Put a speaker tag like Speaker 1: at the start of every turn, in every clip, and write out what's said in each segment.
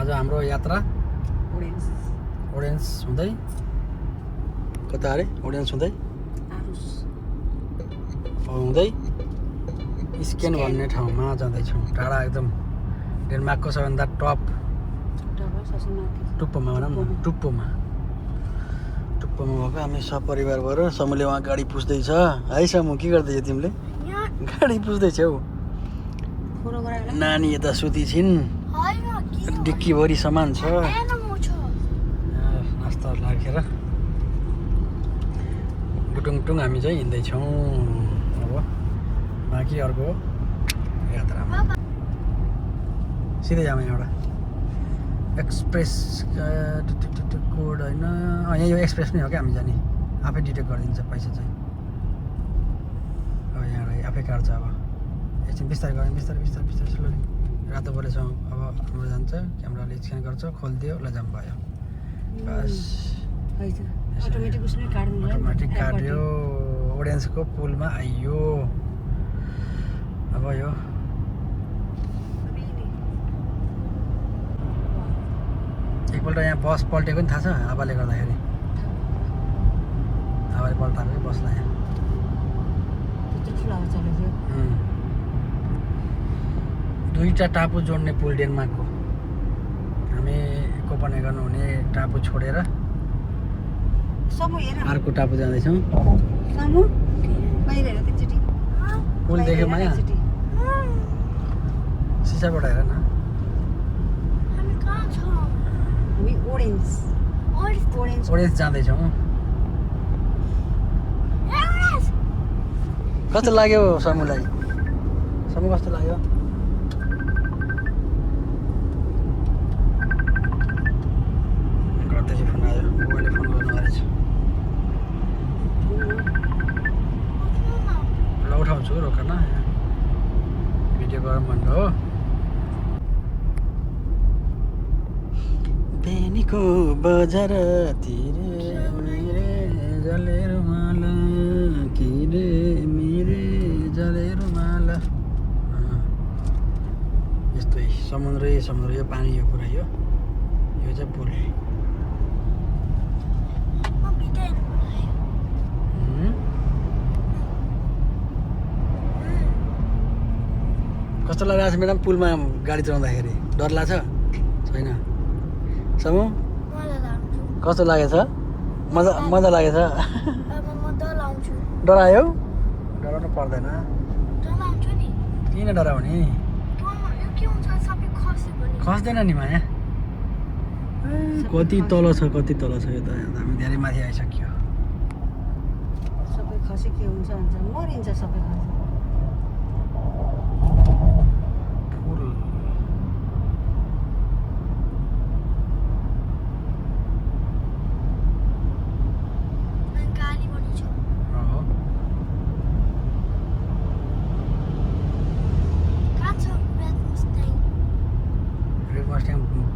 Speaker 1: आज हाम्रो यात्रा ओरेन्ज हुँदै कता अरे ओरेन्ज हुँदै हुँदै स्केन भन्ने ठाउँमा जाँदैछौँ। टाढा एकदम डेनमार्कको सबैभन्दा टप टुप्पोमा भनौँ न, टुप्पोमा भएको हामी सपरिवार भएर समूहले उहाँ गाडी पुस्दैछ है। समूह के गर्दैछ तिमीले? गाडी पुस्दैछौ। नानी यता सुती छिन्, डिक्कीभरि सामान छ, नास्ताहरू राखेर गुटुङटुङ हामी चाहिँ हिँड्दैछौँ। अब बाँकी अर्को यात्रामा सिधै जाऊँ। यहाँबाट एक्सप्रेस कोड होइन, यहाँ यो एक्सप्रेस नै हो क्या, हामी जाने आफै डिटेक्ट गरिदिन्छ पैसा चाहिँ। अब यहाँबाट आफै काट्छ। अब एकछिन बिस्तारै गऱ्यौँ, बिस्तारै बिस्तारै बिस्तारै स्लोली। रातो बोलेछौँ। अब हाम्रो जान्छ, क्यामेराले स्क्यान गर्छ, खोलिदियो, लजाम भयो, बस अटोमेटिक काट्यो। ओरेन्जको पुलमा आइयो। अब यो एकपल्ट यहाँ बस पल्टेको नि थाहा छ हावाले गर्दाखेरि। हावाले पल्टाएको बसलाई यहाँ दुईवटा टापु जोड्ने पुल डेनमार्कको। हामी कोपनहेगन हुने टापु छोडेर अर्को टापु जाँदैछौँ। पुल देख्यो माया? सिसाबाट हेर न। ओरेन्ज जाँदैछौँ। कस्तो लाग्यो समूहलाई? समूह कस्तो लाग्यो? घरदेखि फोन आयो, बुवाले फोन गर्नु रहेछ। ल उठाउँछु, रोकन, भिडियो गरौँ भन्नु हो। बेनीको बजारतिर मेरे जले रुमाल, कि रे मेरे जले रुमाल। यस्तै समुद्र यो पानी, यो पुरा यो चाहिँ पुल। कस्तो लागिरहेको छ म्याडम पुलमा गाडी चलाउँदाखेरि? डर लाग्छ? छैन? समूह कस्तो लागेछ? मजा लागेछ? डरायो? डराउनु पर्दैन। किन डराउने? खस्दैन नि माया। कति तल छ, कति तल छ। यो त हामी धेरै माथि आइसक्यो।
Speaker 2: सबै खसे के हुन्छ भन्छ, मरिन्छ सबै खसे।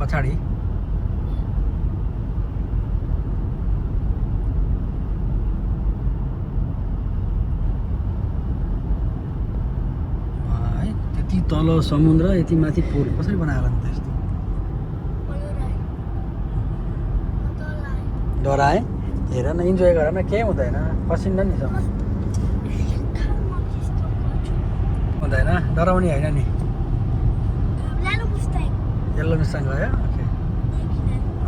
Speaker 1: पछाडि त्यति तल समुद्र, यति माथि पुल कसरी बनाएर नि त यस्तो? डराए? हेर न, इन्जोय गर न, केही हुँदैन, पसिन्न नि सब हुँदैन, डराउने होइन नि। येल्लो मिस्टाङ गयो? ओके।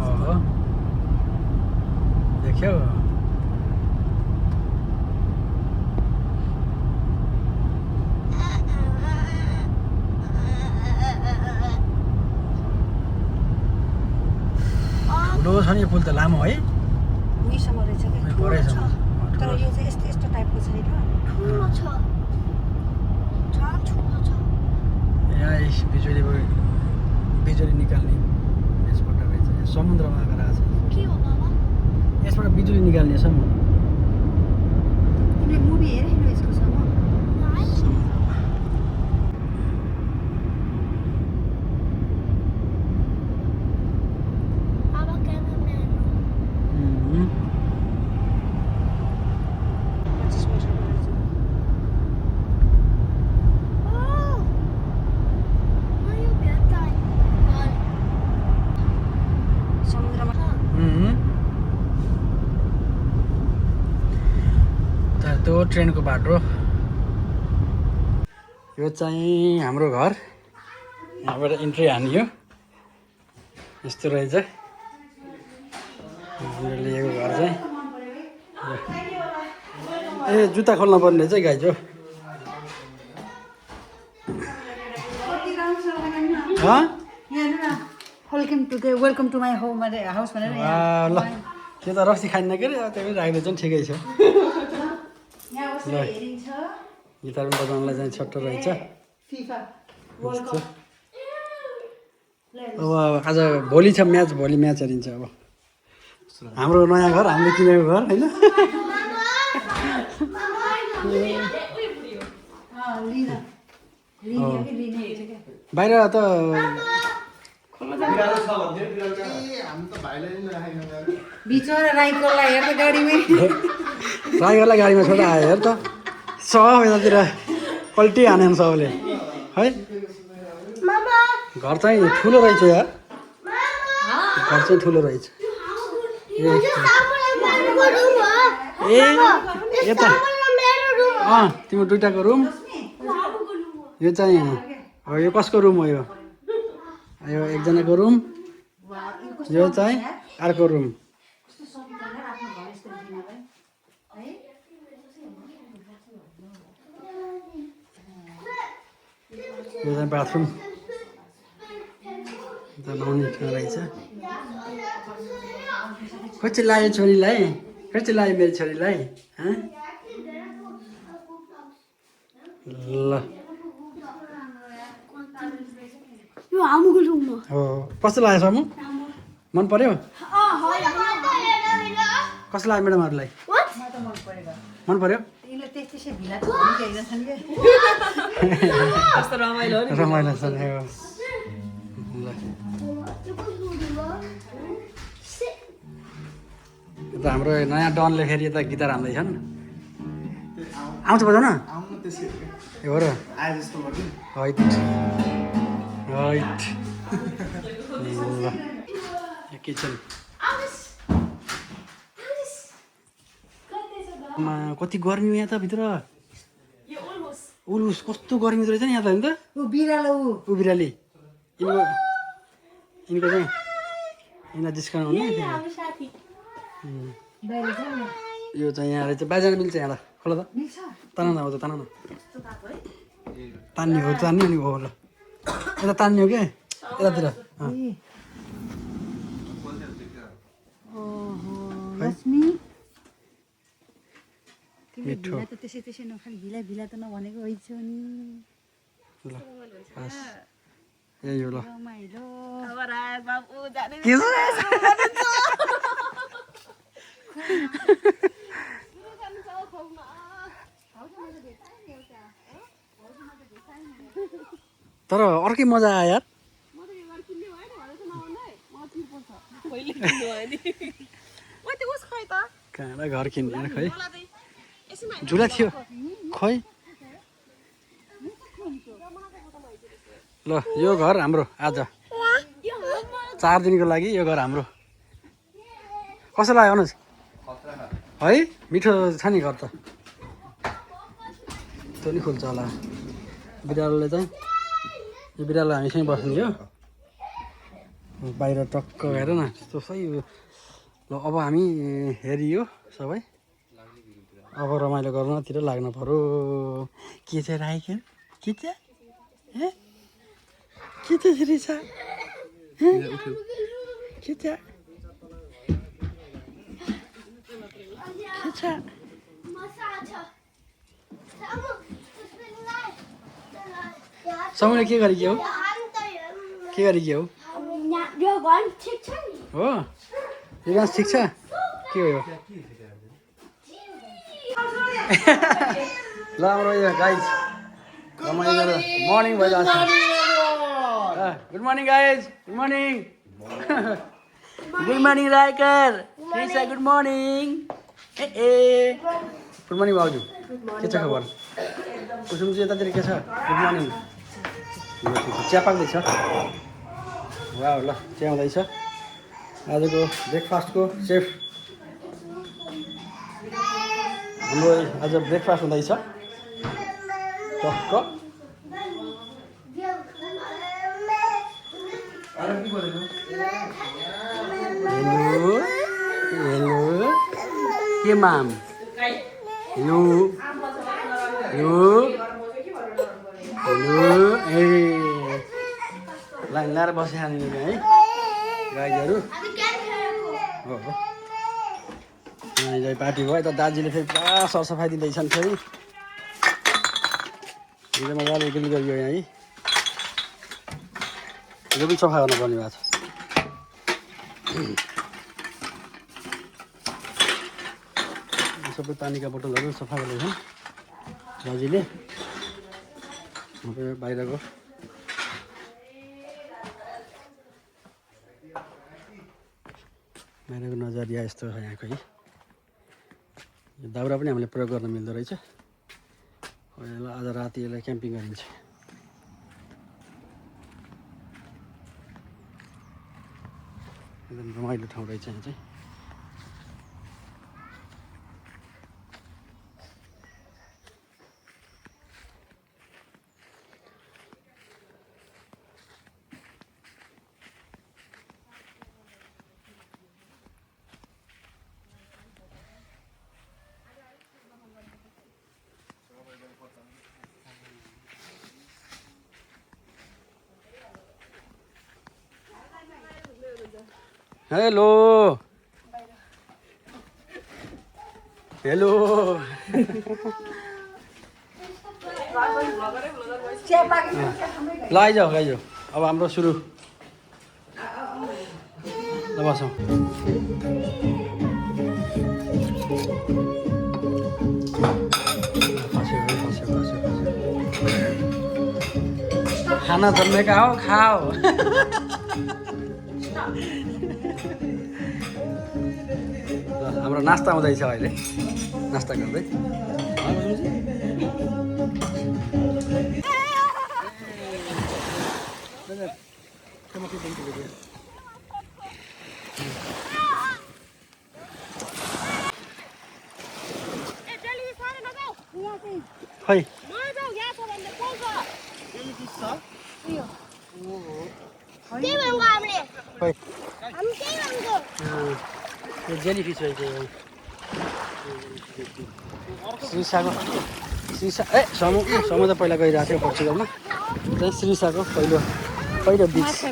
Speaker 1: ओहो, देख्यौ? ठुलो छ नि यो पुल त, लामो है?
Speaker 2: उहीसम्म रहेछ क्या, तर यो चाहिँ यस्तो टाइपको छैन।
Speaker 1: यहाँ बिजुली निकाल्ने यसबाट रहेछ। समुद्रमा गएर आएको छ। यसबाट बिजुली निकाल्ने समुद्र।
Speaker 2: तिमीले मुभी हेरेन यसको समुद्रमा?
Speaker 1: त्यो ट्रेनको बाटो यो चाहिँ हाम्रो घर यहाँबाट इन्ट्री हानियो यस्तो रहेछ हामीले लिएको घर चाहिँ ए जुत्ता खोल्न पर्ने रहेछ गाइज हो
Speaker 2: welcome to my home house भनेर
Speaker 1: ल त्यो त रक्सी खान्न के अरे त्यही पनि राख्दा चाहिँ ठिकै छ ल गिटार पनि बजाउनलाई चाहिँ छोटो रहेछ अब आज भोलि छ म्याच भोलि म्याच हेरिन्छ अब हाम्रो नयाँ घर हामीले किनेको घर होइन बाहिर त राईहरूलाई गाडीमा छोडेर आयो हेर त सब यतातिर पल्टी हाने सबले है घर चाहिँ ठुलो रहेछ यार घर चाहिँ ठुलो रहेछ ए यता तिम्रो दुइटाको रुम यो चाहिँ हो यो कसको रुम हो यो एकजनाको रुम यो चाहिँ अर्को रुम यो चाहिँ बाथरुम नुहाउने ठाउँ रहेछ कति लाग्यो छोरीलाई कति लाग्यो मेरो छोरीलाई ल हो कस्तो लाग्यो सामु मन पर्यो कस्तो लाग्यो म्याडमहरूलाई मन पर्यो रमाइलो छ ल त हाम्रो नयाँ डनले फेरि यता गिटार हान्दैछन् आउँछ बजाउन ए हो र हैट ल किचन कति गर्मी हो यहाँ त भित्र उलुस कस्तो गर्मी रहेछ नि यहाँ त होइन त ऊ बिराली यिनको चाहिँ यिनीलाई डिस्काउन्ट हुने यो चाहिँ यहाँ रहेछ बाजान मिल्छ यहाँ खोला त तान न हो त तान न तान्ने हो तान्ने अनि हो ल यता तान्ने हो क्या यतातिर मिठो
Speaker 2: त्यसै नखाने भिला त नभनेको होइन नि
Speaker 1: ल यही हो ल तर अर्कै मजा आयो यार कहाँबाट घर किन्ने खै झुला थियो खै ल यो घर हाम्रो आज 4 दिनको लागि यो घर हाम्रो कसो लाग्यो अनुज है मिठो छ नि घर त त्यो नि खोल्छ होला बिरालोले चाहिँ यो बिरालो हामीसँगै बस्ने हो बाहिर टक्क हेर न त्यस्तो सही ल अब हामी हेरियो सबै अब रमाइलो गर्नतिर लाग्नु पर्यो के चाहिँ राखेको के चाहिँ के त्यसरी छ के छ समूहले के गरेको हो के गरेको हो यो डान्स ठिक छ के हो ल हाम्रो यो गाइज रमाइलो मर्निङ भइरहेको छ good morning guys good morning good morning राइकर गुड मर्निङ गुड मर्निङ भाउजू के छ खबर कुसुम चाहिँ यतातिर के छ गुड मर्निङ चिया पाक्दैछ वा ल चिया आउँदैछ आजको ब्रेकफास्टको सेफ हाम्रो आज ब्रेकफास्ट हुँदैछ टक्क हेलो हेलो के माम हेलो हेलो हेलो ए लाइन लाएर बसिहाल्ने है गाईहरू हो पार्टी भयो यता दाजुले फेरि पुरा सरसफाइ दिँदैछन् फेरि हिजो मजाले उजुल गरियो यहाँ है यो पनि सफा गर्नुपर्ने भएको छ सबै पानीका बोतलहरू सफा गर्दैछन् दाजुले बाहिरको नजरिया यस्तो छ यहाँको है यो दाउरा पनि हामीले प्रयोग गर्न मिल्दो रहेछ आज राति यसलाई क्याम्पिङ गरिन्छ एकदम रमाइलो ठाउँ रहेछ यहाँ चाहिँ हेलो हेलो ल आइजाऊ अब हाम्रो सुरु ल बसौँ खाना जन्मेका हो खाओ हाम्रो नास्ता हुँदैछ अहिले नास्ता गर्दै खै यो जेली फिस रहेछ श्रीसाको समु त पहिला गइरहेको थियो पोर्चुगलमा त्यही श्रीसाको पहिलो बिच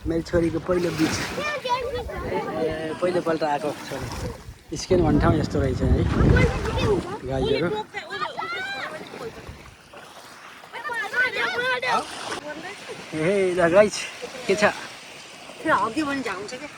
Speaker 1: मेरो छोरीको पहिलो बिच पहिलोपल्ट आएको छोरी स्किन भन्ने ठाउँ यस्तो रहेछ है गाईहरू ए गाइस के छ
Speaker 2: अघि पनि झाउँछ क्या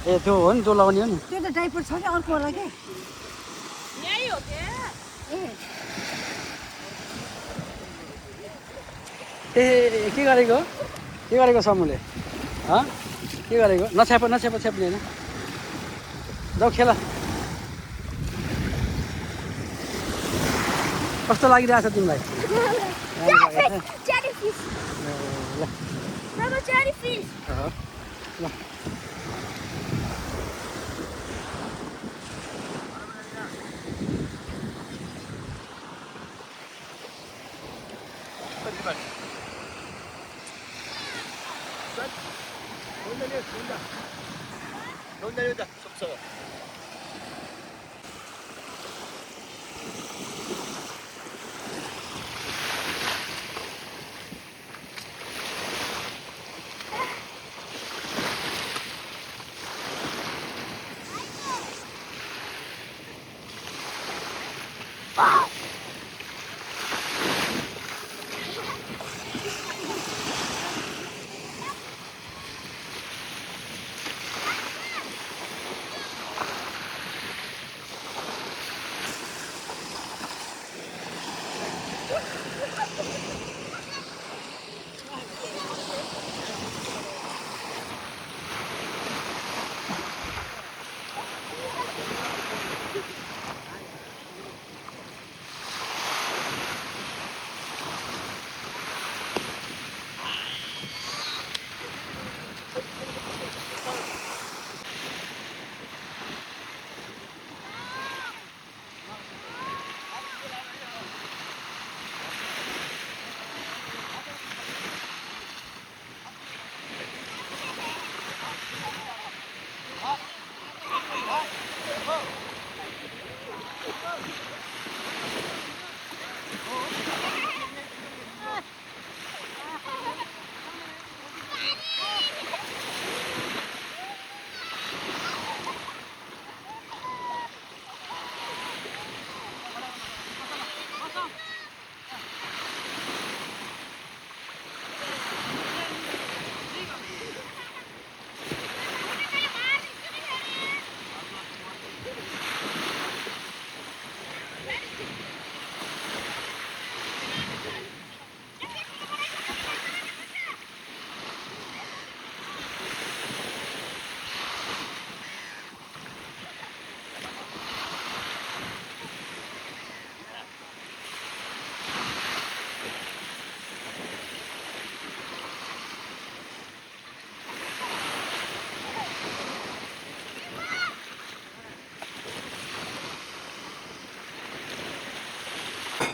Speaker 1: ए त्यो हो नि त्यो लगाउने हो नि
Speaker 2: त्यो त डाइपर छ क्या अर्को होला क्या यही हो
Speaker 1: ए के गरेको समूहले के गरेको नछ्याप्ने होइन जाऊ खेल कस्तो लागिरहेछ तिमीलाई ल
Speaker 3: 논다 속썩어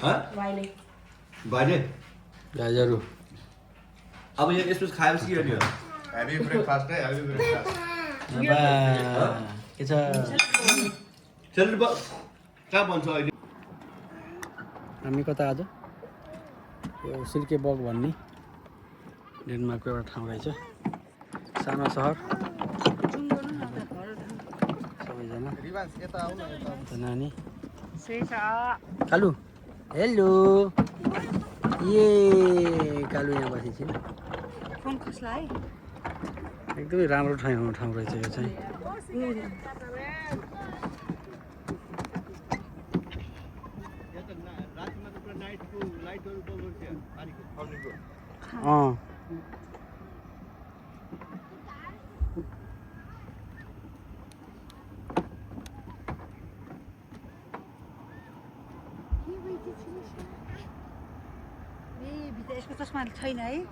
Speaker 2: भाइले
Speaker 3: भाइले
Speaker 1: गाजरहरू
Speaker 3: अब यो यसो खाएपछि के गर्ने हो
Speaker 4: हेभी ब्रेकफास्ट है हेभी ब्रेकफास्ट
Speaker 1: के छ
Speaker 3: सेलरोटी कहाँ बन्छ अहिले
Speaker 1: हामी कता आज यो सिर्के बग भन्ने डेनमार्कको एउटा ठाउँ रहेछ सानो सहर सबैजना
Speaker 4: रिवाज यता आउन यता
Speaker 1: त नानी कालु हेलो ये कालु यहाँ बसेको छु
Speaker 2: फोन खस्ला है
Speaker 1: एकदमै राम्रो ठाउँ रहेछ यो चाहिँ
Speaker 3: रातिमा त पुरा नाइटको लाइटहरू बल्ब थियो पानीको
Speaker 1: अँ
Speaker 2: ए भित्र यसको चस्मा छैन है